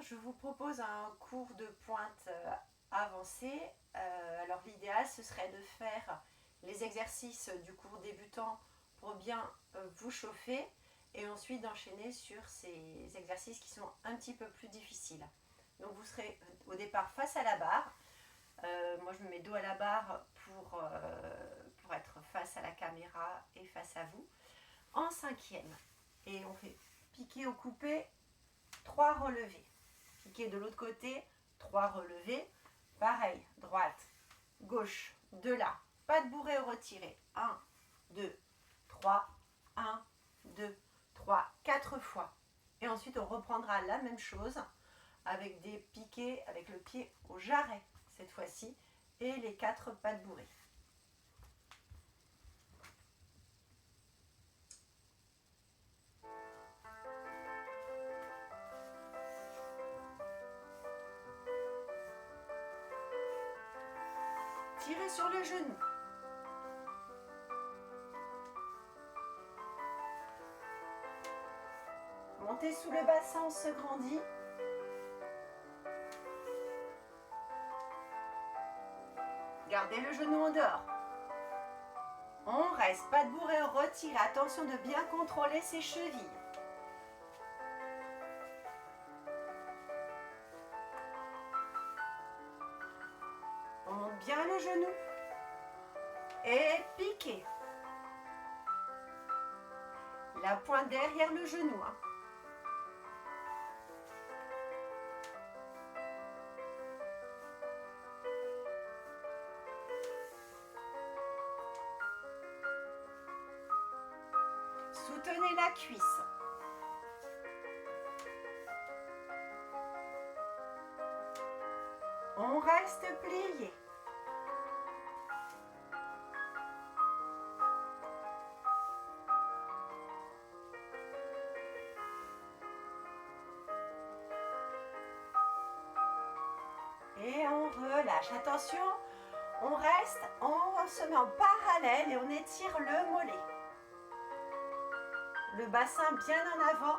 je vous propose un cours de pointe avancé. Alors l'idéal ce serait de faire les exercices du cours débutant pour bien vous chauffer et ensuite d'enchaîner sur ces exercices qui sont un petit peu plus difficiles. Donc vous serez au départ face à la barre. Moi je me mets dos à la barre pour être face à la caméra et face à vous. En cinquième. Et on fait piquer ou couper 3 relevés. Piquer de l'autre côté, 3 relevés. Pareil, droite, gauche, de là. Pas de bourré ou retiré. 1, 2, 3, 1, 2, 3, 4 fois. Et ensuite, on reprendra la même chose avec des piquets avec le pied au jarret cette fois-ci et les 4 pas de bourré. Tirez sur le genou. Montez sous le bassin, on se grandit. Gardez le genou en dehors. On reste, pas de bourré, retirez. Attention de bien contrôler ses chevilles. On monte bien le genou. Et piquez. La pointe derrière le genou. Soutenez la cuisse. On reste plié. Et on relâche. Attention, on reste, on se met en parallèle et on étire le mollet. Le bassin bien en avant.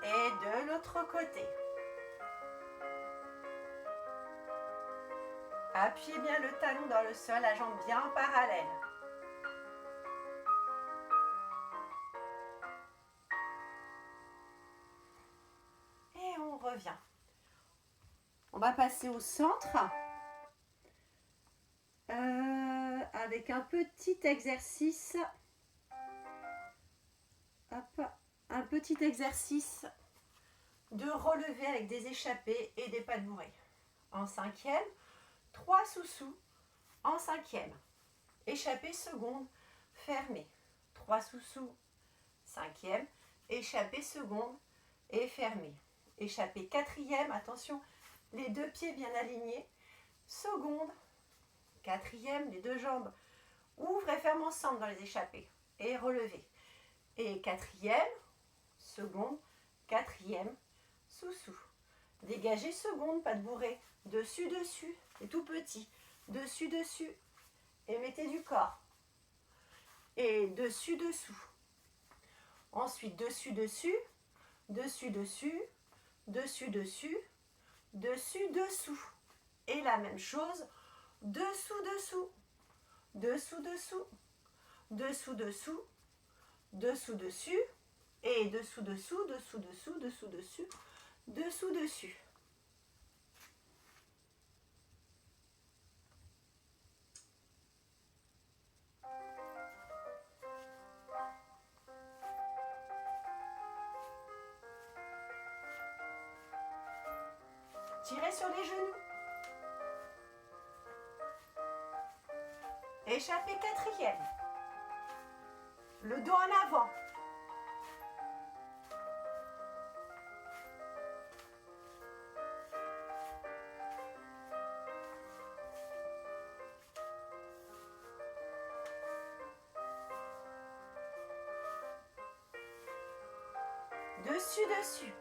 Et de l'autre côté. Appuyez bien le talon dans le sol, la jambe bien en parallèle. Et on revient. On va passer au centre avec un petit exercice. Hop, un petit exercice de relevé avec des échappées et des pas de bourré. En cinquième, 3 sous-sous en cinquième. Échappée seconde, fermée. 3 sous-sous, cinquième. Échappée seconde et fermée. Échappée quatrième, attention, les deux pieds bien alignés. Seconde, quatrième, les deux jambes ouvrent et ferment ensemble dans les échappées. Et relevez. Et quatrième, seconde, quatrième, sous-sous. Dégagez seconde, pas de bourré. Dessus, dessus, c'est tout petit. Dessus, dessus. Et mettez du corps. Et dessus, dessous. Ensuite, dessus, dessus. Dessus, dessus. Dessus, dessus. Dessus, dessous. Et la même chose, dessous, dessous. Dessous, dessous. Dessous, dessous. Dessous, dessus. Et dessous, dessous, dessous, dessous, dessous, dessus. Dessous, dessus. Tirez sur les genoux. Échappez quatrième. Le dos en avant. Dessus, dessus.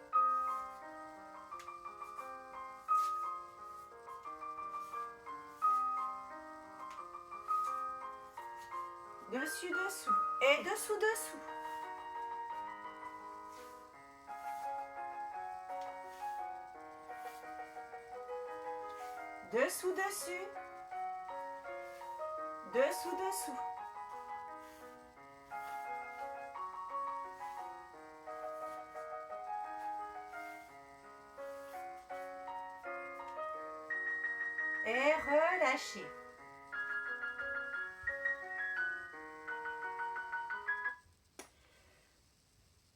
Dessus, dessous. Et dessous, dessous. Dessous, dessus. Dessous, dessous. Et relâchez.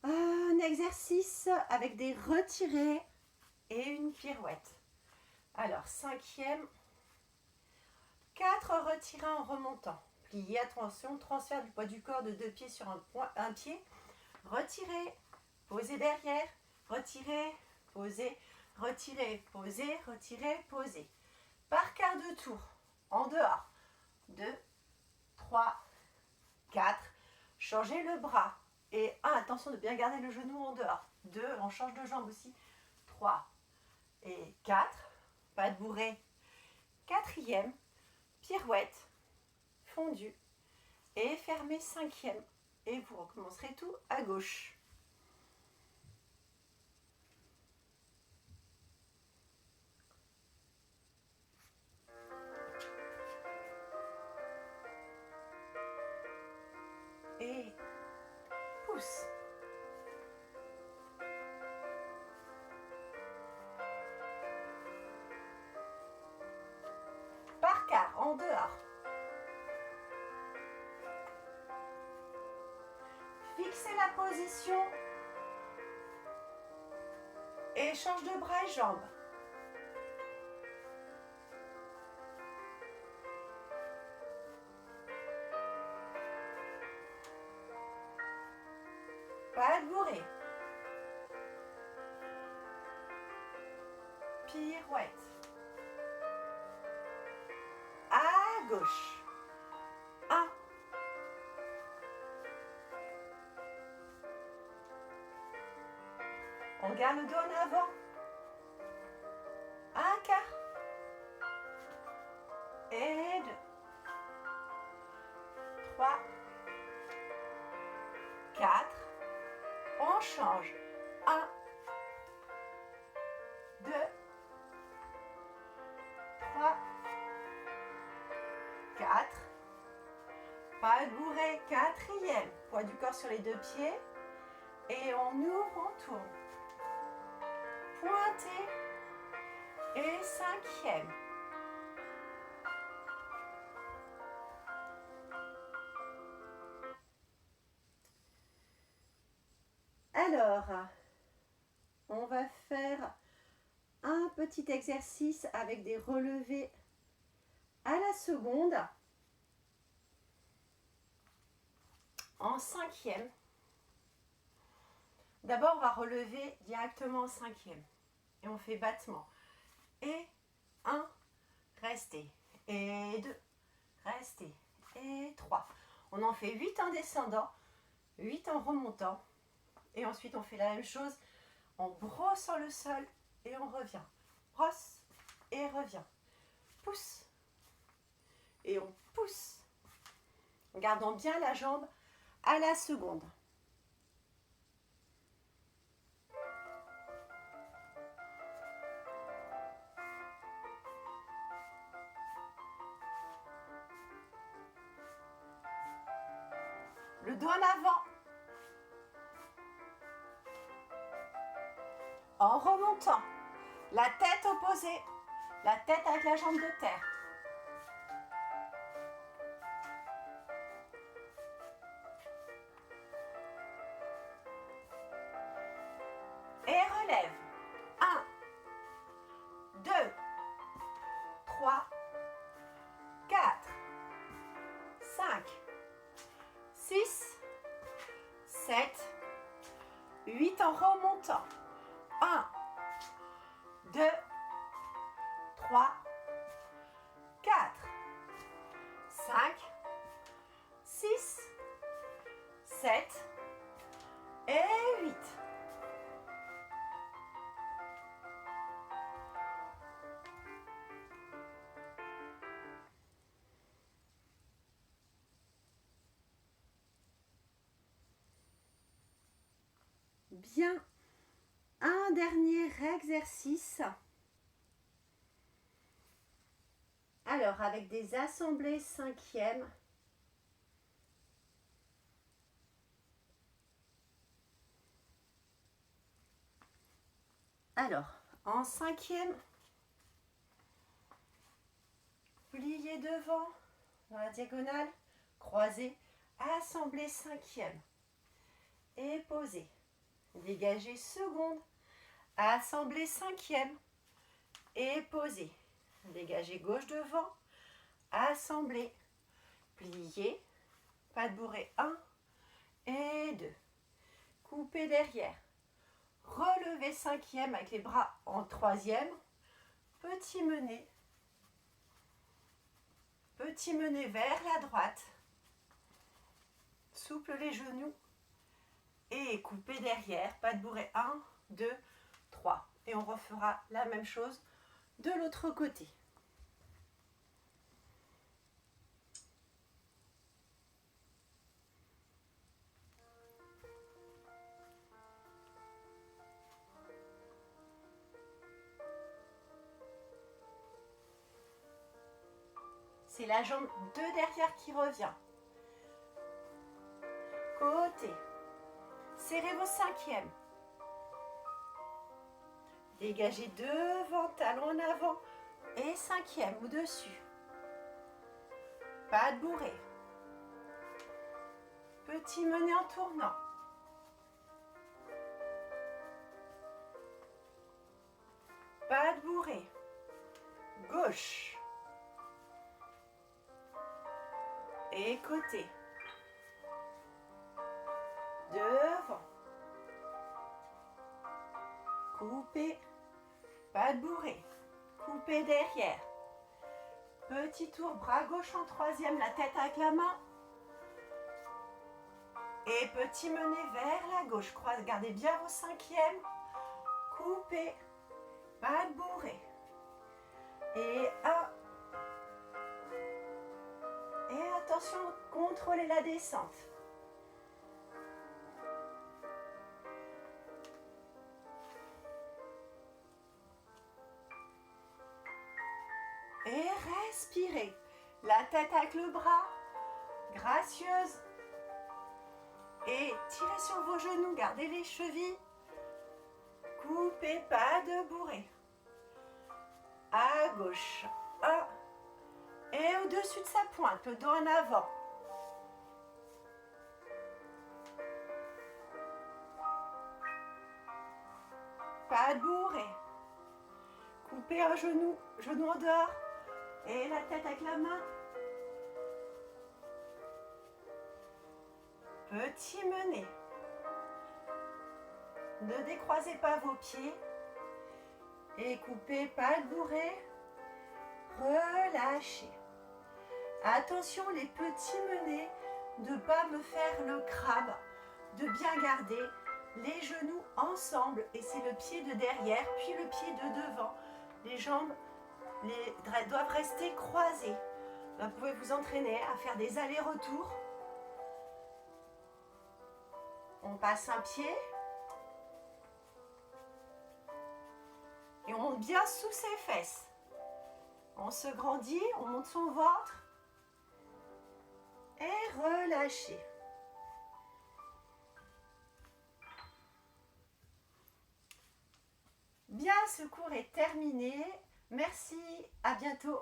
Un exercice avec des retirés et une pirouette. Alors, cinquième, 4 retirés en remontant. Pliez, attention, transfert du poids du corps de 2 pieds sur un pied. Retirez, posez derrière, retirez, posez, retirez, posez, retirez, posez. Par quart de tour, en dehors. 2, 3, 4. Changez le bras. Et 1, attention de bien garder le genou en dehors. 2, on change de jambe aussi. 3 et 4. Pas de bourrée. Quatrième, pirouette, fondue. Et fermez cinquième. Et vous recommencerez tout à gauche. Et pousse. Par quart, en dehors. Fixez la position. Et change de bras et jambes. Pas de bourrée. Pirouette. À gauche. 1. On garde le dos en avant. Un quart. Et 2. 3. 4. On change. 1. 2. 3. 4. Pas de bourrée. Quatrième. Poids du corps sur les 2 pieds. Et on ouvre, on tourne. Pointé. Et cinquième. Alors, on va faire un petit exercice avec des relevés à la seconde. En cinquième. D'abord, on va relever directement en cinquième. Et on fait battement. Et 1, restez. Et 2, restez. Et 3. On en fait 8 en descendant, 8 en remontant. Et ensuite, on fait la même chose en brossant le sol et on revient. Brosse et revient. Pousse. Et on pousse. En gardant bien la jambe à la seconde. Le dos en avant. En remontant. La tête opposée. La tête avec la jambe de terre. Et relève. 1, 2, 3, 4, 5, 6, 7, 8 en remontant. 1, 2, 3, 4, 5, 6, 7 et 8. Bien, un dernier exercice Alors, avec des assemblées cinquièmes, alors, en cinquième, plié devant, dans la diagonale, croisé, assemblée cinquième, et posé. Dégagez seconde, assemblée cinquième, et posé. Dégagez gauche devant, assemblée, plié, pas de bourrée, 1 et 2. Coupez derrière. Relevez cinquième avec les bras en troisième. Petit mené vers la droite. Souple les genoux. Et coupez derrière, pas de bourrée, 1, 2, 3. Et on refera la même chose de l'autre côté. C'est la jambe de derrière qui revient. Côté. Serrez vos cinquièmes. Dégagez devant, talon en avant et cinquième au-dessus. Pas de bourrée. Petit mené en tournant. Pas de bourrée. Gauche. Et côté. Devant. Coupez. Pas de bourrée. Coupez derrière. Petit tour, bras gauche en troisième, la tête avec la main. Et petit mené vers la gauche. Gardez bien vos cinquièmes. Coupez. Pas de bourrée. Et 1. Et attention, contrôlez la descente. Et respirez. La tête avec le bras. Gracieuse. Et tirez sur vos genoux. Gardez les chevilles. Coupez, pas de bourrée. À gauche. 1. Et au-dessus de sa pointe, le dos en avant. Pas de bourrée. Coupez un genou, genou en dehors. Et la tête avec la main. Petit mené. Ne décroisez pas vos pieds. Et coupez, pas de bourrée. Relâchez. Attention les petits menés, de ne pas me faire le crabe, de bien garder les genoux ensemble et c'est le pied de derrière puis le pied de devant. Les jambes doivent rester croisées. Vous pouvez vous entraîner à faire des allers-retours. On passe un pied et on monte bien sous ses fesses. On se grandit, on monte son ventre. Et relâchez. Bien, ce cours est terminé. Merci, à bientôt.